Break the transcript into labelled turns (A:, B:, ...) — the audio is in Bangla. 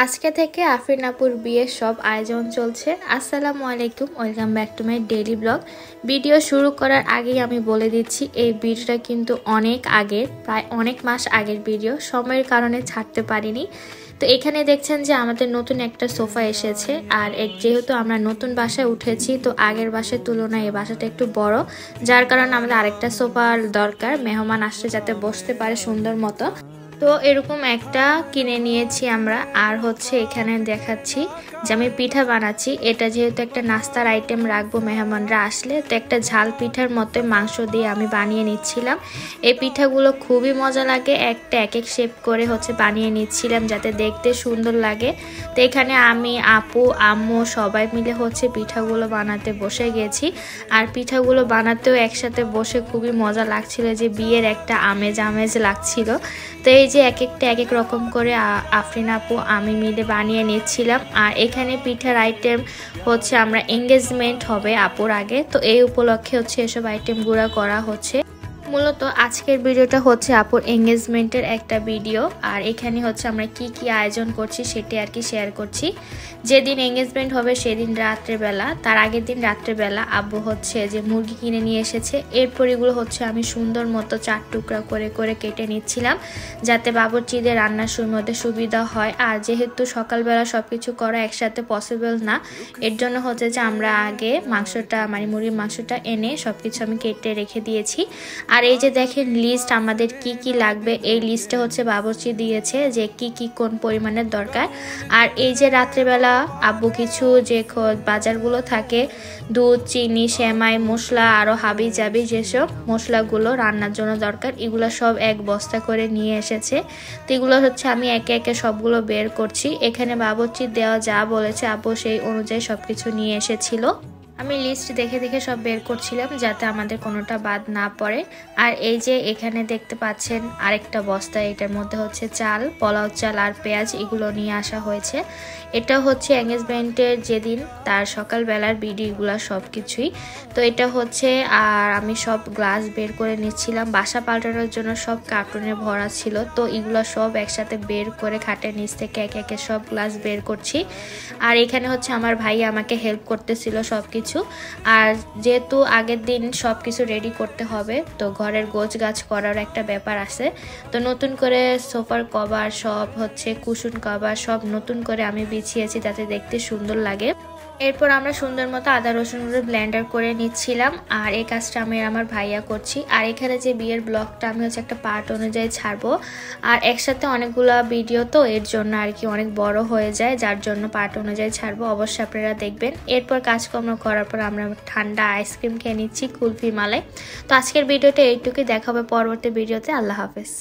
A: আজকে থেকে আফরিন আপুর বিয়ের সব আয়োজন চলছে। আসসালামু আলাইকুম, welcome back to my daily blog. Video শুরু করার আগেই আমি বলে দিচ্ছি এই ভিডিওটা কিন্তু অনেক আগের, প্রায় অনেক মাস আগের ভিডিও, সময়ের কারণে ছাড়তে পারিনি। তো এখানে দেখছেন যে আমাদের নতুন একটা সোফা এসেছে, আর যেহেতু আমরা নতুন বাসায় উঠেছি তো আগের বাসার তুলনায় এই বাসাটা একটু বড়, যার কারণে আমাদের আরেকটা সোফার দরকার, মেহমান আসলে যাতে বসতে পারে সুন্দর মতো। তো এরকম একটা কিনে নিয়েছি আমরা। আর হচ্ছে এখানে দেখাচ্ছি যে আমি পিঠা বানাচ্ছি। এটা যেহেতু একটা নাস্তার আইটেম রাখবো মেহমানরা আসলে, তো একটা ঝাল পিঠার মতো মাংস দিয়ে আমি বানিয়ে নিচ্ছিলাম। এই পিঠাগুলো খুবই মজা লাগে, একটা এক এক শেপ করে হচ্ছে বানিয়ে নিচ্ছিলাম যাতে দেখতে সুন্দর লাগে। তো এখানে আমি, আপু, আম্মু সবাই মিলে হচ্ছে পিঠাগুলো বানাতে বসে গেছি। আর পিঠাগুলো বানাতেও একসাথে বসে খুবই মজা লাগছিল, যে বিয়ের একটা আমেজ আমেজ লাগছিল। তো এই যে এক একটা এক এক রকম করে আফরিন আপু আমি মিলে বানিয়ে নিচ্ছিলাম। আর এখানে পিঠার আইটেম হচ্ছে আমরা এঙ্গেজমেন্ট হবে আপুর আগে, তো এই উপলক্ষে হচ্ছে এসব আইটেম গুঁড়া করা হচ্ছে। মূলত আজকের ভিডিওটা হচ্ছে আপুর এঙ্গেজমেন্টের একটা ভিডিও। আর এখানে হচ্ছে আমরা কি কি আয়োজন করছি সেটা আর কি শেয়ার করছি। যেদিন এঙ্গেজমেন্ট হবে সেদিন রাত্রেবেলা, তার আগের দিন রাত্রেবেলা আব্বু হচ্ছে যে মুরগি কিনে নিয়ে এসেছে। এরপর এগুলো হচ্ছে আমি সুন্দর মতো 4 টুকরা করে করে কেটে নিচ্ছিলাম, যাতে বাবুর্চিদের রান্নার মধ্যে সুবিধা হয়। আর যেহেতু সকালবেলা সবকিছু করা একসাথে পসিবল না, এর জন্য হচ্ছে যে আমরা আগে মাংসটা, মানে মুরগির মাংসটা এনে সবকিছু আমি কেটে রেখে দিয়েছি। আর এই যে দেখেন লিস্ট আমাদের কি কি লাগবে, এই লিস্টটা হচ্ছে বাবুর্চি দিয়েছে যে কি কি কোন পরিমাণের দরকার। আর এই যে রাত্রেবেলা আব্বু কিছু যে বাজারগুলো থাকে, দুধ, চিনি, সেমাই, মশলা, আরও হাবি জাবি যেসব মশলাগুলো রান্নার জন্য দরকার, এগুলো সব এক বস্তা করে নিয়ে এসেছে। তো এগুলো হচ্ছে আমি একে একে সবগুলো বের করছি। এখানে বাবুর্চি দেওয়া যা বলেছে আব্বু সেই অনুযায়ী সবকিছু নিয়ে এসেছিল। আমি লিস্ট দেখে দেখে সব বের করছিলাম যাতে আমাদের কোনোটা বাদ না পড়ে। আর এই যে এখানে দেখতে পাচ্ছেন আরেকটা বস্তা, এটার মধ্যে হচ্ছে চাল, পোলাও চাল আর পেঁয়াজ, এগুলো নিয়ে আসা হয়েছে। এটা হচ্ছে এঙ্গেজমেন্টের যেদিন তার সকালবেলার ভিডিওগুলো সব কিছুই। তো এটা হচ্ছে, আর আমি সব গ্লাস বের করে নিচ্ছিলাম, বাসা পাল্টানোর জন্য সব কার্টুনে ভরা ছিল। তো এগুলো সব একসাথে বের করে খাটের নিচ থেকে একে একে সব গ্লাস বের করছি। আর এখানে হচ্ছে আমার ভাই আমাকে হেল্প করতেছিল সব কিছু। আর যেহেতু আগের দিন সব কিছু রেডি করতে হবে, তো ঘরের গোছ গাছ করার একটা ব্যাপার আছে। তো নতুন করে সোফার কভার সব হচ্ছে, কুশন কভার সব নতুন করে আমি বিছিয়েছি যাতে দেখতে সুন্দর লাগে। এরপর আমরা সুন্দর মতো আদা রসুনগুলো ব্লেন্ডার করে নিচ্ছিলাম। আর এই কাজটা আমি আমার ভাইয়া করছি। আর এখানে যে বিয়ের ব্লগটা আমি হচ্ছে একটা পার্ট অনুযায়ী ছাড়বো, আর একসাথে অনেকগুলো ভিডিও, তো এর জন্য আর কি অনেক বড় হয়ে যায়, যার জন্য পার্ট অনুযায়ী ছাড়বো, অবশ্যই আপনারা দেখবেন। এরপর কাজকর্ম করার পর আমরা ঠান্ডা আইসক্রিম খেয়ে নিচ্ছি, কুলফি মালাই। তো আজকের ভিডিওটা এইটুকুই, দেখা হবে পরবর্তী ভিডিওতে। আল্লাহ হাফেজ।